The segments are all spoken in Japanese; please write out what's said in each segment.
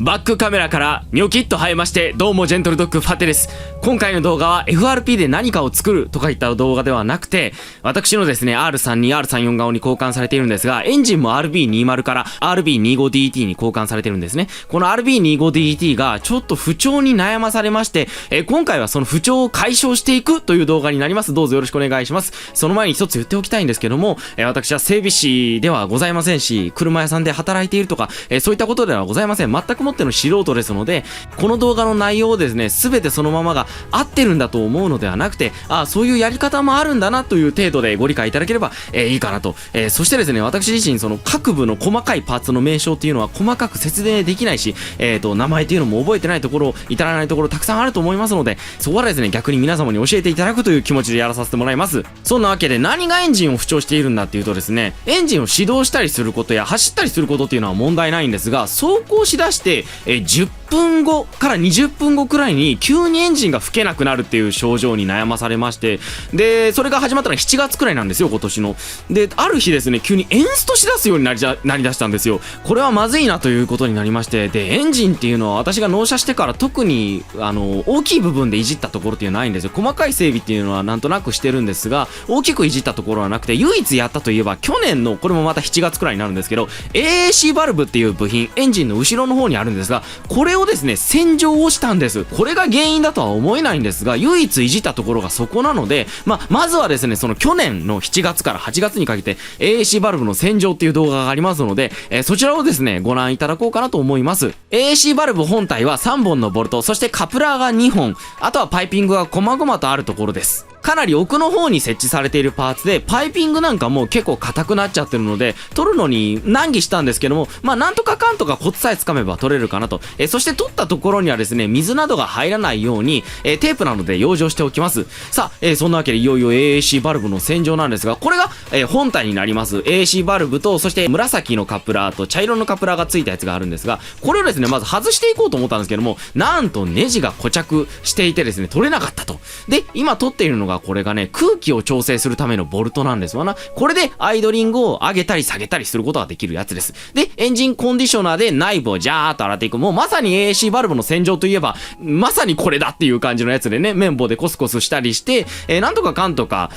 バックカメラからニョキッと生えまして、どうもジェントルドッグファテです。今回の動画は FRP で何かを作るとかいった動画ではなくて、私のですね R32、R34 顔に交換されているんですが、エンジンも RB20 から RB25DT に交換されてるんですね。この RB25DT がちょっと不調に悩まされまして、今回はその不調を解消していくという動画になります。どうぞよろしくお願いします。その前に一つ言っておきたいんですけども、私は整備士ではございませんし、車屋さんで働いているとか、そういったことではございません。全くもっての素人ですので、この動画の内容をですね、全てそのままが合ってるんだと思うのではなくて、そういうやり方もあるんだなという程度でご理解いただければ、いいかなと。そしてですね、私自身その各部の細かいパーツの名称っていうのは細かく説明できないし、名前っていうのも覚えてないところ、至らないところたくさんあると思いますので、そこはですね、逆に皆様に教えていただくという気持ちでやらさせてもらいます。そんなわけで、何がエンジンを不調しているんだっていうとですね、エンジンを始動したりすることや走ったりすることっていうのは問題ないんですが、走行しだして、10分後から20分後くらいに急にエンジンが吹けなくなるっていう症状に悩まされまして、でそれが始まったのは7月くらいなんですよ、今年の。である日ですね、急にエンストしだすようになりだしたんですよ。これはまずいなということになりまして、でエンジンっていうのは私が納車してから特に大きい部分でいじったところっていうのはないんですよ。細かい整備っていうのはなんとなくしてるんですが、大きくいじったところはなくて、唯一やったといえば去年のこれもまた7月くらいになるんですけど、 AAC バルブっていう部品、エンジンの後ろの方にあるんですが、これをですね洗浄をしたんです。これが原因だとは思えないんですが、唯一いじったところがそこなので、まずはですね、その去年の7月から8月にかけて AAC バルブの洗浄っていう動画がありますので、そちらをですねご覧いただこうかなと思います。 AAC バルブ本体は3本のボルト、そしてカプラーが2本、あとはパイピングが細々とあるところです。かなり奥の方に設置されているパーツで、パイピングなんかも結構硬くなっちゃってるので、取るのに難儀したんですけども、なんとかかんとかコツさえつかめば取れるかなと。そして取ったところにはですね、水などが入らないように、テープなどで養生しておきます。さあ、そんなわけでいよいよ AAC バルブの洗浄なんですが、これが、本体になります。AAC バルブと、そして紫のカプラーと茶色のカプラーがついたやつがあるんですが、これをですね、まず外していこうと思ったんですけども、なんとネジが固着していてですね、取れなかったと。で、今取っているのがこれがね、空気を調整するためのボルトなんですわな。これでアイドリングを上げたり下げたりすることができるやつです。で、エンジンコンディショナーで内部をジャーっと洗っていく。もうまさに AAC バルブの洗浄といえば、まさにこれだっていう感じのやつでね、綿棒でコスコスしたりして、なんとかかんとか、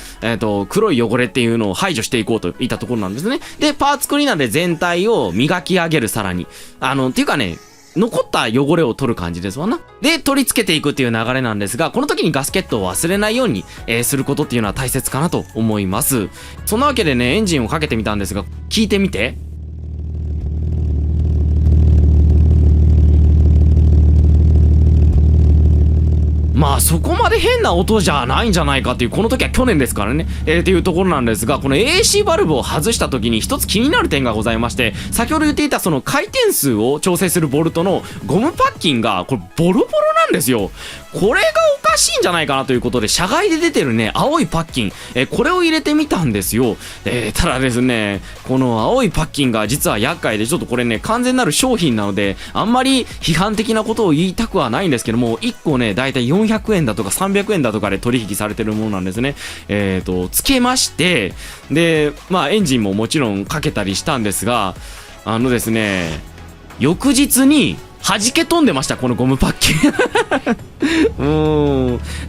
黒い汚れっていうのを排除していこうといったところなんですね。で、パーツクリーナーで全体を磨き上げる、さらに。っていうかね、残った汚れを取る感じですわな。で、取り付けていくっていう流れなんですが、この時にガスケットを忘れないように、することっていうのは大切かなと思います。そんなわけでね、エンジンをかけてみたんですが、聞いてみて。そこまで変な音じゃないんじゃないかっていう、この時は去年ですからね、っていうところなんですが、この AAC バルブを外した時に一つ気になる点がございまして、先ほど言っていたその回転数を調整するボルトのゴムパッキンがこれボロボロなんですよ。これがおかしいんじゃないかなということで、車外で出てるね青いパッキン、これを入れてみたんですよ。ただですね、この青いパッキンが実は厄介で、ちょっとこれね完全なる商品なのであんまり批判的なことを言いたくはないんですけども、1個ねだいたい400円だとか300円だとかで取引されてるものなんですね。つけまして、でエンジンももちろんかけたりしたんですが、ですね、翌日に弾け飛んでました、このゴムパッキン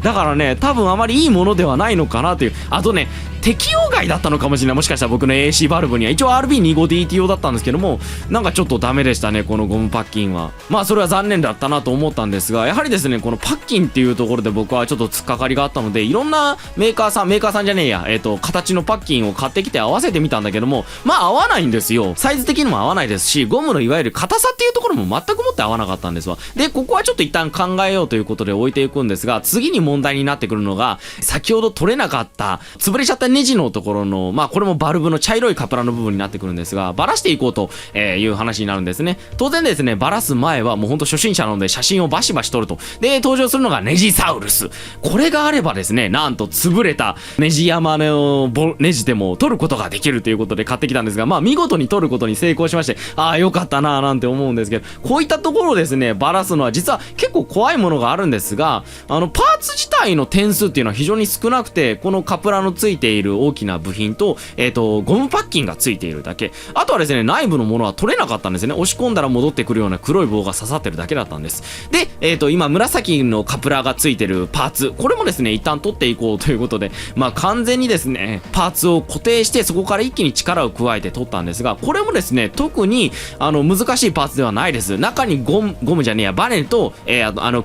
だからね、多分あまりいいものではないのかなという。あとね、適用外だったのかもしれない。もしかしたら僕の AAC バルブには一応 RB25DT 用だったんですけども、なんかちょっとダメでしたね、このゴムパッキンは。それは残念だったなと思ったんですが、やはりですね、このパッキンっていうところで僕はちょっと突っかかりがあったので、いろんなメーカーさんじゃねえや、形のパッキンを買ってきて合わせてみたんだけども、合わないんですよ。サイズ的にも合わないですし、ゴムのいわゆる硬さっていうところも全くもって合わなかったんですわ。で、ここはちょっと一旦考えようということで置いていくんですが、次に問題になってくるのが、先ほど取れなかった潰れちゃったネジのところの、これもバルブの茶色いカプラの部分になってくるんですが、バラしていこうという話になるんですね。当然ですね、バラす前はもうほんと初心者なので写真をバシバシ撮ると。で、登場するのがネジサウルス。これがあればですね、なんと潰れたネジ山のネジでも撮ることができるということで買ってきたんですが、見事に撮ることに成功しまして、よかったなぁなんて思うんですけど、こういったところをですね、バラすのは実は結構怖いものがあるんですが、パーツ自体の点数っていうのは非常に少なくて、このカプラのついているる大きな部品と、ゴムパッキンがついているだけ。あとはですね、内部のものは取れなかったんですね。押し込んだら戻ってくるような黒い棒が刺さってるだけだったんです。で、今、紫のカプラーがついてるパーツ、これもですね、一旦取っていこうということで、まあ、完全にですね、パーツを固定して、そこから一気に力を加えて取ったんですが、これもですね、特に、難しいパーツではないです。中にゴムじゃねえや、バネと、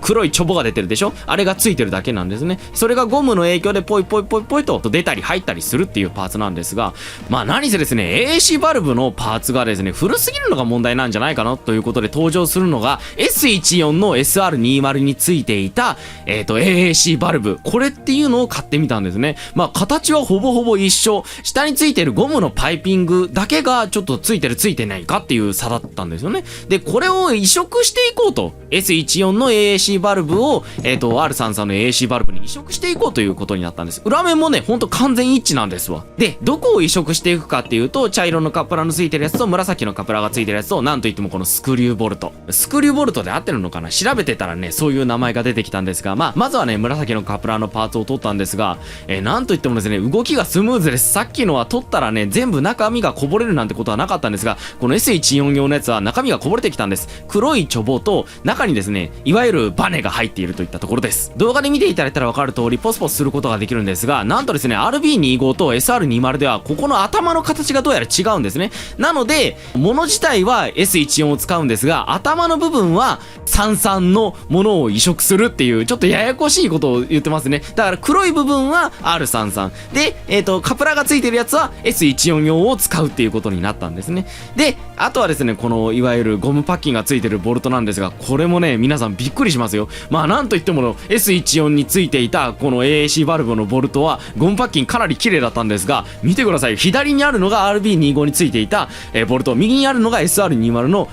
黒いチョボが出てるでしょ、あれがついてるだけなんですね。それがゴムの影響でポイポイポイポイと出たり入ったりするっていうパーツなんですが、まあ何せですね、AAC バルブのパーツがですね、古すぎるのが問題なんじゃないかなということで登場するのが S14 の SR20 についていた、AAC バルブ。これっていうのを買ってみたんですね。まあ形はほぼほぼ一緒。下についてるゴムのパイピングだけがちょっとついてるついてないかっていう差だったんですよね。で、これを移植していこうと。S14 の AAC バルブを、R33 の AAC バルブに移植していこうということになったんです。裏面もね、ほんと完全一致なんですわ。で、どこを移植していくかっていうと、茶色のカプラのついてるやつと紫のカプラがついてるやつと、なんといってもこのスクリューボルト。スクリューボルトで合ってるのかな、調べてたらね、そういう名前が出てきたんですが、まずはね、紫のカプラのパーツを取ったんですが、なんといってもですね、動きがスムーズです。さっきのは取ったらね、全部中身がこぼれるなんてことはなかったんですが、この S14 用のやつは中身がこぼれてきたんです。黒いチョボと、中にですね、いわゆるバネが入っているといったところです。動画で見ていただいたら分かる通り、ポスポスすることができるんですが、なんとですね、RB25 と SR20 では、ここの頭の形がどうやら違うんですね。なので、物自体は S14 を使うんですが、頭の部分は33のものを移植するっていう、ちょっとややこしいことを言ってますね。だから黒い部分は R33 で、カプラがついてるやつは S14 用を使うっていうことになったんですね。で、あとはですね、このいわゆるゴムパッキンがついてるボルトなんですが、これもね、皆さんびっくりしますよ。まあなんといっても S14 についていたこの AAC バルブのボルトはゴムパッキンかなり綺麗だったんですが、見てください。左にあるのが RB25 についていた、ボルト、右にあるのが SR20 の、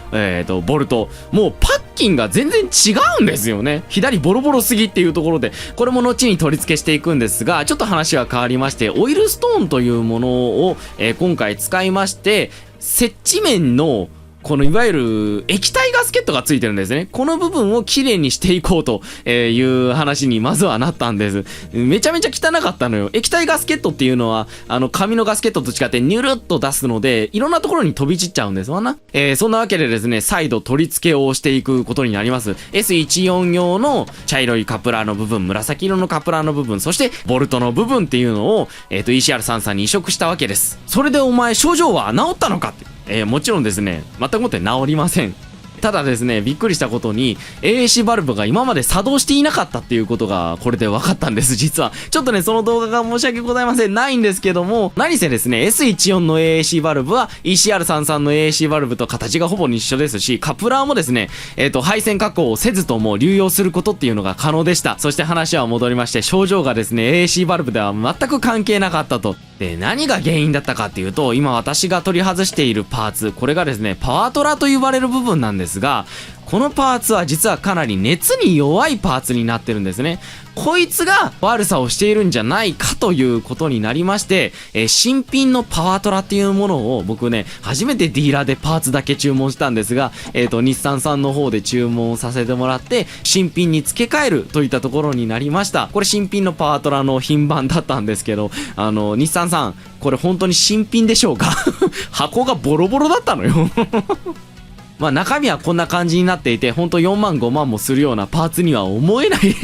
ボルト。もうパッキンが全然違うんですよね。左ボロボロすぎっていうところで、これも後に取り付けしていくんですが、ちょっと話は変わりまして、オイルストーンというものを、今回使いまして、接地面のこのいわゆる液体ガスケットがついてるんですね。この部分をきれいにしていこうという話にまずはなったんです。めちゃめちゃ汚かったのよ。液体ガスケットっていうのは紙のガスケットと違ってニュルっと出すので、いろんなところに飛び散っちゃうんですわな。そんなわけでですね、再度取り付けをしていくことになります。S14 用の茶色いカプラーの部分、紫色のカプラーの部分、そしてボルトの部分っていうのをECR33 に移植したわけです。それでお前症状は治ったのかって。もちろんですね、全くもって治りません。ただですね、びっくりしたことに AAC バルブが今まで作動していなかったっていうことがこれで分かったんです。実はちょっとね、その動画が申し訳ございません、ないんですけども、何せですね S14 の AAC バルブは ECR33 の AAC バルブと形がほぼ一緒ですし、カプラーもですね配線加工をせずとも流用することっていうのが可能でした。そして話は戻りまして、症状がですね AAC バルブでは全く関係なかったと。で、何が原因だったかっていうと、今私が取り外しているパーツ、これがですねパワートラと呼ばれる部分なんですが、このパーツは実はかなり熱に弱いパーツになってるんですね。こいつが悪さをしているんじゃないかということになりまして、新品のパワートラっていうものを僕ね、初めてディーラーでパーツだけ注文したんですが、日産さんの方で注文させてもらって、新品に付け替えるといったところになりました。これ新品のパワートラの品番だったんですけど、日産さん、これ本当に新品でしょうか箱がボロボロだったのよまあ中身はこんな感じになっていて、ほんと4万5万もするようなパーツには思えない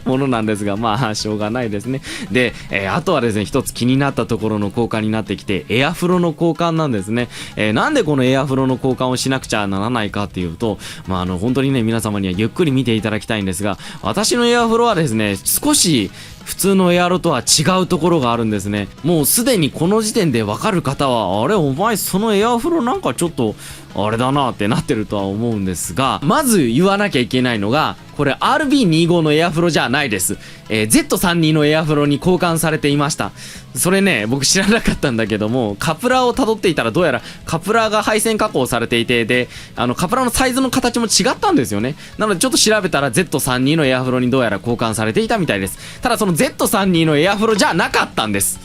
ものなんですが、まあしょうがないですね。で、あとはですね、一つ気になったところの交換になってきて、エアフロの交換なんですね。なんでこのエアフロの交換をしなくちゃならないかっていうと、まあ本当にね、皆様にはゆっくり見ていただきたいんですが、私のエアフロはですね、少し普通のエアロとは違うところがあるんですね。もうすでにこの時点でわかる方は、あれお前そのエアフロなんかちょっとあれだなってなってるとは思うんですが、まず言わなきゃいけないのが、これ RB25 のエアフロじゃないです。Z32 のエアフロに交換されていました。それね、僕知らなかったんだけども、カプラーを辿っていたらどうやらカプラーが配線加工されていて、で、カプラーのサイズの形も違ったんですよね。なのでちょっと調べたら Z32 のエアフロにどうやら交換されていたみたいです。ただその Z32 のエアフロじゃなかったんです。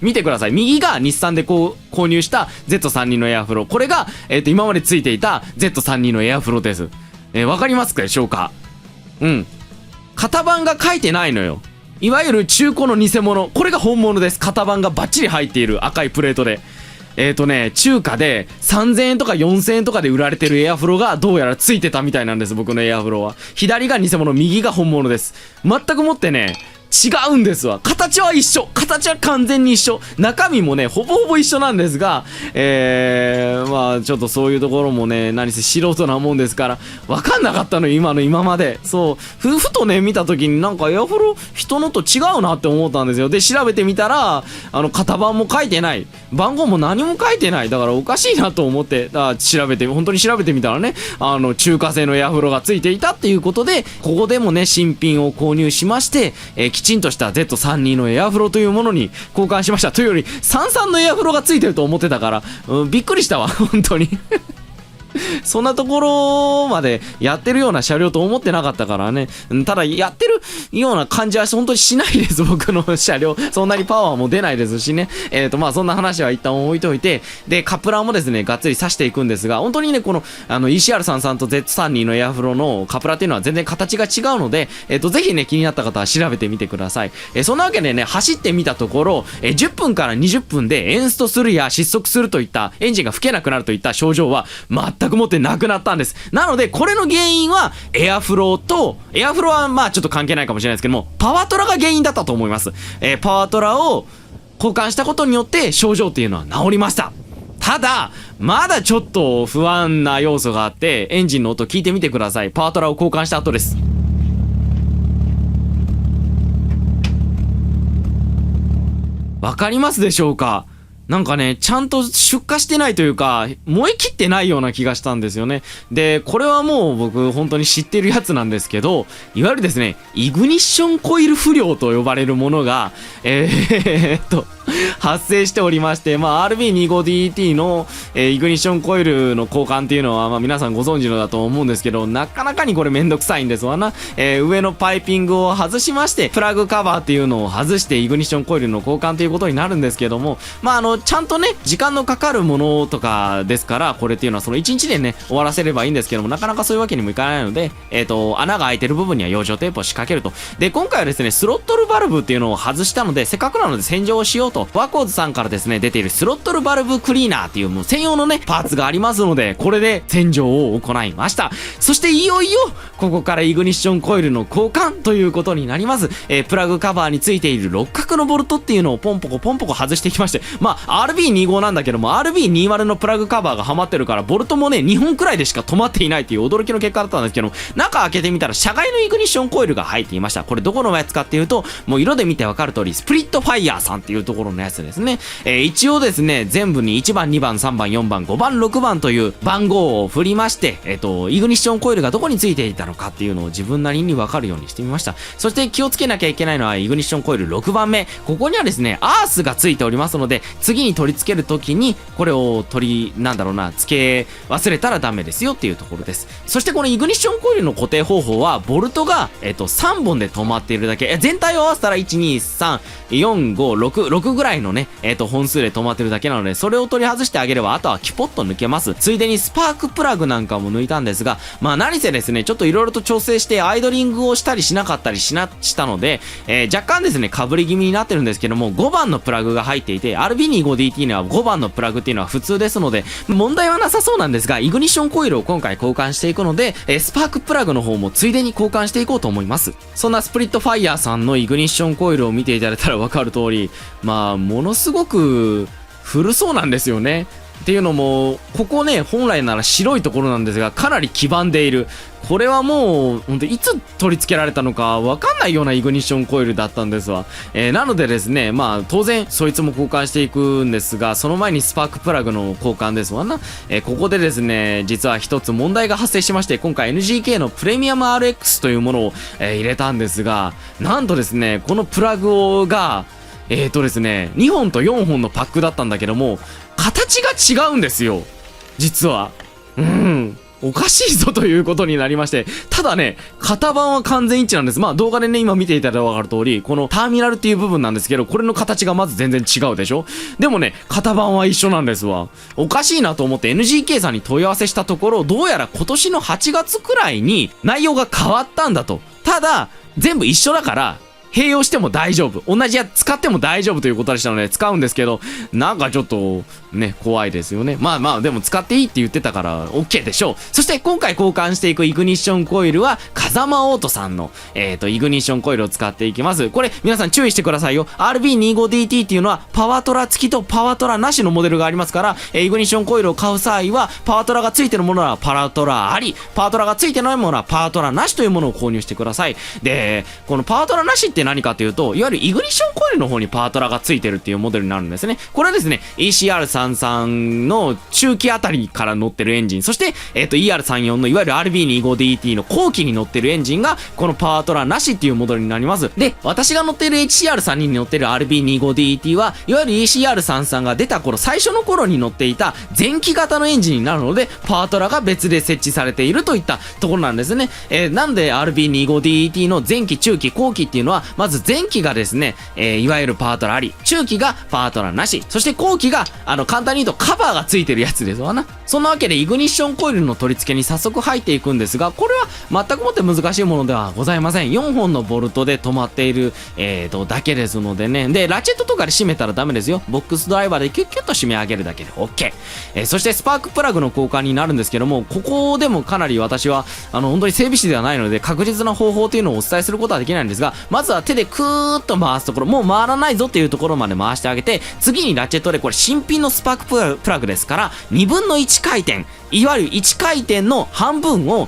見てください。右が日産で購入した Z32 のエアフロ。これが、今までついていた Z32 のエアフロです。わかりますかでしょうか。うん。型番が書いてないのよ。いわゆる中古の偽物、これが本物です。型番がバッチリ入っている赤いプレートで。中華で3000円とか4000円とかで売られてるエアフロがどうやらついてたみたいなんです、僕のエアフロは。左が偽物、右が本物です。全くもってね、違うんですわ。形は一緒。形は完全に一緒。中身もね、ほぼほぼ一緒なんですが、まあ、ちょっとそういうところもね、何せ素人なもんですから、わかんなかったのよ、今まで。そう。ふとね、見た時になんかエアフロ、人のと違うなって思ったんですよ。で、調べてみたら、型番も書いてない。番号も何も書いてない。だからおかしいなと思って、本当に調べてみたらね、中華製のエアフロがついていたっていうことで、ここでもね、新品を購入しまして、きちんとした Z32 のエアフロというものに交換しました。というより33のエアフロがついてると思ってたから、びっくりしたわ本当にそんなところまでやってるような車両と思ってなかったからね。ただやってるような感じは本当にしないです、僕の車両。そんなにパワーも出ないですしね。まあそんな話は一旦置いといて、でカプラーもですねがっつり刺していくんですが、本当にねこのECR33 と Z32 のエアフロのカプラーっていうのは全然形が違うので、ぜひね気になった方は調べてみてください。そんなわけでね走ってみたところ、10分から20分でエンストするや失速するといったエンジンが吹けなくなるといった症状は全くもってなくなったんです。なのでこれの原因はエアフロはまあちょっと関係ないかもしれないですけども、パワトラが原因だったと思います。パワトラを交換したことによって症状っていうのは治りました。ただまだちょっと不安な要素があって、エンジンの音聞いてみてください。パワトラを交換した後です。わかりますでしょうか？なんかね、ちゃんと出荷してないというか、燃え切ってないような気がしたんですよね。で、これはもう僕本当に知ってるやつなんですけど、いわゆるですね、イグニッションコイル不良と呼ばれるものが、発生しておりまして、まあ、RB25DT の、イグニッションコイルの交換っていうのは、まあ、皆さんご存知のだと思うんですけど、なかなかにこれめんどくさいんですわな。上のパイピングを外しまして、プラグカバーっていうのを外して、イグニッションコイルの交換ということになるんですけども、まあ、ちゃんとね、時間のかかるものとかですから、これっていうのはその1日でね、終わらせればいいんですけども、なかなかそういうわけにもいかないので、穴が開いてる部分には養生テープを仕掛けると。で、今回はですね、スロットルバルブっていうのを外したので、せっかくなので洗浄をしようと、ワコーズさんからですね、出ているスロットルバルブクリーナーっていうもう専用のね、パーツがありますので、これで洗浄を行いました。そしていよいよ、ここからイグニッションコイルの交換ということになります。プラグカバーについている六角のボルトっていうのをポンポコ外していきまして、まあ、RB25 なんだけども、RB20 のプラグカバーがはまってるから、ボルトもね、2本くらいでしか止まっていないという驚きの結果だったんですけど、中開けてみたら、車外のイグニッションコイルが入っていました。これどこのやつかっていうと、もう色で見てわかる通り、スプリットファイヤーさんっていうところのやつですね。一応ですね、全部に1番、2番、3番、4番、5番、6番という番号を振りまして、イグニッションコイルがどこについていたのかっていうのを自分なりにわかるようにしてみました。そして気をつけなきゃいけないのは、イグニッションコイル6番目。ここにはですね、アースがついておりますので、次に取り付けるときに、これを付け忘れたらダメですよっていうところです。そしてこのイグニッションコイルの固定方法は、ボルトが、3本で止まっているだけ。全体を合わせたら、1、2、3、4、5、6ぐらいのね、本数で止まってるだけなので、それを取り外してあげれば、あとはキュポッと抜けます。ついでにスパークプラグなんかも抜いたんですが、まあ何せですね、ちょっと色々と調整してアイドリングをしたりしなかったりしたので、若干ですね、かぶり気味になってるんですけども、5番のプラグが入っていて、RB25DT には5番のプラグっていうのは普通ですので、問題はなさそうなんですが、イグニッションコイルを今回交換していくので、スパークプラグの方もついでに交換していこうと思います。そんなスプリットファイヤーさんのイグニッションコイルを見ていただいたらわかる通り、まあ、ものすごく古そうなんですよね。っていうのも、ここね、本来なら白いところなんですが、かなり黄ばんでいる。これはもう、本当いつ取り付けられたのかわかんないようなイグニッションコイルだったんですわ。なのでですね、まあ、当然、そいつも交換していくんですが、その前にスパークプラグの交換ですわな。ここでですね、実は一つ問題が発生しまして、今回 NGK のプレミアム RX というものを、入れたんですが、なんとですね、このプラグが、ですね、2本と4本のパックだったんだけども、形が違うんですよ。実は。おかしいぞということになりまして、ただね、型番は完全一致なんです。まあ動画でね、今見ていただいたらわかる通り、このターミナルっていう部分なんですけど、これの形がまず全然違うでしょ。でもね、型番は一緒なんですわ。おかしいなと思って NGK さんに問い合わせしたところ、どうやら今年の8月くらいに内容が変わったんだと。ただ、全部一緒だから、併用しても大丈夫。同じやつ使っても大丈夫ということでしたので使うんですけど、なんかちょっとね、怖いですよね。まあまあ、でも使っていいって言ってたから OK でしょう。そして今回交換していくイグニッションコイルは、風間オートさんの、イグニッションコイルを使っていきます。これ皆さん注意してくださいよ。RB25DT っていうのはパワトラ付きとパワトラなしのモデルがありますから、イグニッションコイルを買う際は、パワトラが付いてるものはパワトラあり、パワトラが付いてないものはパワトラなしというものを購入してください。で、このパワトラなしって何かというと、いわゆるイグニッションコイルの方にパワトラが付いてるっていうモデルになるんですね。これはですね、ECR33 の中期あたりから乗ってるエンジン、そして、ER34 のいわゆる RB25DT の後期に乗ってるエンジンが、このパワトラなしっていうモデルになります。で、私が乗っている HCR32 に乗っている RB25DT は、いわゆる ECR33 が出た頃、最初の頃に乗っていた前期型のエンジンになるので、パワトラが別で設置されているといったところなんですね。なんで RB25DT の前期、中期、後期っていうのは、まず前期がですね、いわゆるパワトラあり、中期がパワトラなし、そして後期が、簡単に言うとカバーがついてるやつですわな。そんなわけでイグニッションコイルの取り付けに早速入っていくんですが、これは全くもって難しいものではございません。4本のボルトで止まっている、だけですのでね。で、ラチェットとかで締めたらダメですよ。ボックスドライバーでキュッキュッと締め上げるだけで OK。そしてスパークプラグの交換になるんですけども、ここでもかなり私は、本当に整備士ではないので、確実な方法というのをお伝えすることはできないんですが、まずは手でクーッと回すところ、もう回らないぞっていうところまで回してあげて、次にラチェットで、これ新品のスパークプラグですから、2分の1回転、いわゆる1回転の半分を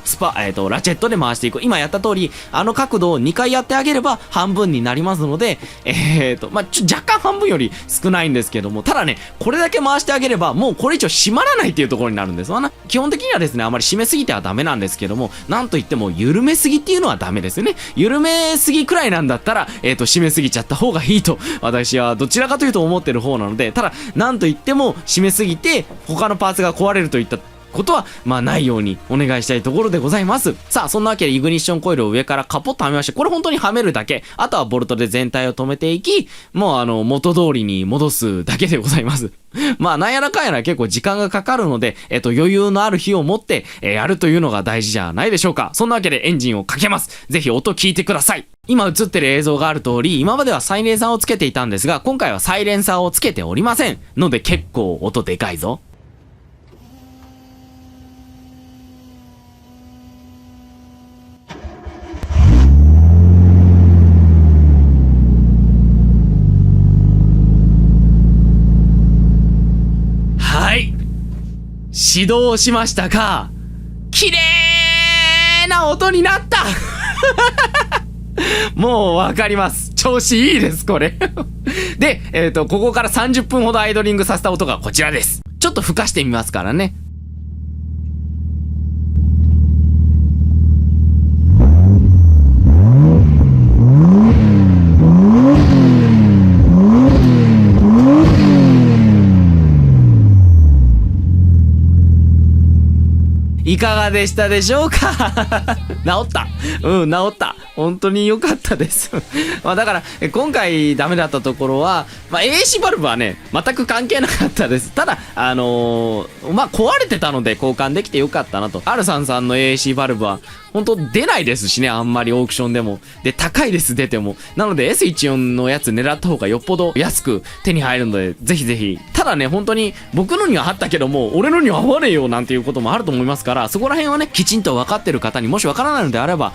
ラチェットで回していく。今やった通り、角度を2回やってあげれば半分になりますので、若干半分より少ないんですけども、ただね、これだけ回してあげれば、もうこれ以上締まらないっていうところになるんですわな。基本的にはですね、あまり締めすぎてはダメなんですけども、なんといっても緩めすぎっていうのはダメですよね。緩めすぎくらいなんだったら、締めすぎちゃった方がいいと、私はどちらかというと思ってる方なので、ただ、なんといっても締めすぎて、他のパーツが壊れるといったことはないようにお願いしたいところでございます。さあ、そんなわけでイグニッションコイルを上からカポッとはめまして、これ本当にはめるだけ。あとはボルトで全体を止めていき、もう元通りに戻すだけでございます。なんやらかんやら結構時間がかかるので、余裕のある日を持って、やるというのが大事じゃないでしょうか。そんなわけでエンジンをかけます。ぜひ音聞いてください。今映ってる映像がある通り、今まではサイレンサーをつけていたんですが、今回はサイレンサーをつけておりません。ので結構音でかいぞ。始動しましたが、綺麗な音になったもうわかります。調子いいです、これで、ここから30分ほどアイドリングさせた音がこちらです。ちょっと吹かしてみますからね。いかがでしたでしょうか治った。治った。本当に良かったですだから、今回ダメだったところは、AC バルブはね、全く関係なかったです。ただ、壊れてたので交換できて良かったなと。R33 の AC バルブは、本当出ないですしね、あんまりオークションでも。で、高いです、出ても。なので S14 のやつ狙った方がよっぽど安く手に入るので、ぜひぜひ。ただね、本当に僕のにはあったけども、俺のには合わねえよなんていうこともあると思いますから、そこら辺はね、きちんと分かってる方にもし分からないのであれば、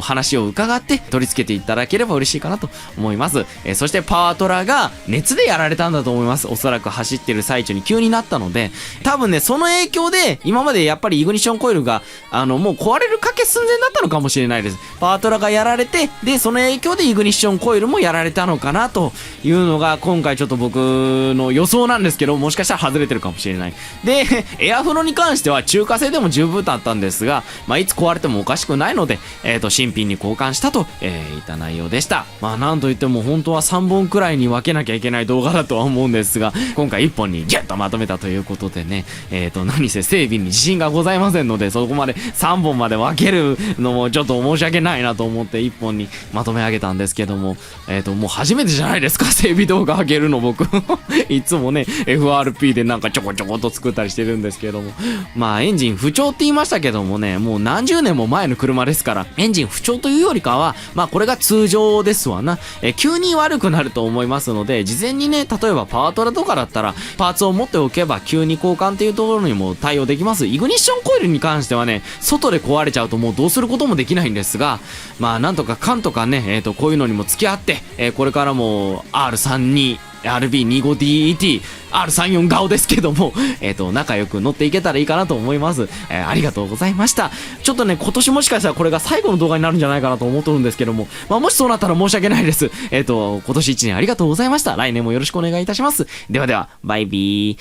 話を伺って取り付けていただければ嬉しいかなと思います。そしてパワートラが熱でやられたんだと思います。おそらく走ってる最中に急になったので、多分ね、その影響で、今までやっぱりイグニッションコイルが、もう壊れるかけ寸前だったのかもしれないです。パワートラがやられて、で、その影響でイグニッションコイルもやられたのかなというのが、今回ちょっと僕の予想なんですけど、もしかしたら外れてるかもしれない。で、エアフロに関しては中華製でも十分だったんですが、いつ壊れてもおかしくないので、新品に交換したと、いった内容でした。なんといっても本当は3本くらいに分けなきゃいけない動画だとは思うんですが、今回1本にギュッとまとめたということでね、何せ整備に自信がございませんので、そこまで3本まで分けるのもちょっと申し訳ないなと思って1本にまとめ上げたんですけども、もう初めてじゃないですか、整備動画上げるの僕いつもね FRP でなんかちょこちょこっと作ったりしてるんですけども、エンジン不調って言いましたけどもね、もう何十年も前の車ですから、エンジン不調というよりかは、まあこれが通常ですわな。急に悪くなると思いますので、事前にね、例えばパワートラとかだったら、パーツを持っておけば急に交換っていうところにも対応できます。イグニッションコイルに関してはね、外で壊れちゃうともうどうすることもできないんですが、まあなんとかかんとかね、こういうのにも付き合って、これからも R32、RB25DET、R34 顔ですけども、仲良く乗っていけたらいいかなと思います。ありがとうございました。ちょっとね、今年もしかしたらこれが最後の動画になるんじゃないかなと思ってるんですけども、まあ、もしそうなったら申し訳ないです。今年1年ありがとうございました。来年もよろしくお願いいたします。ではでは、バイビー。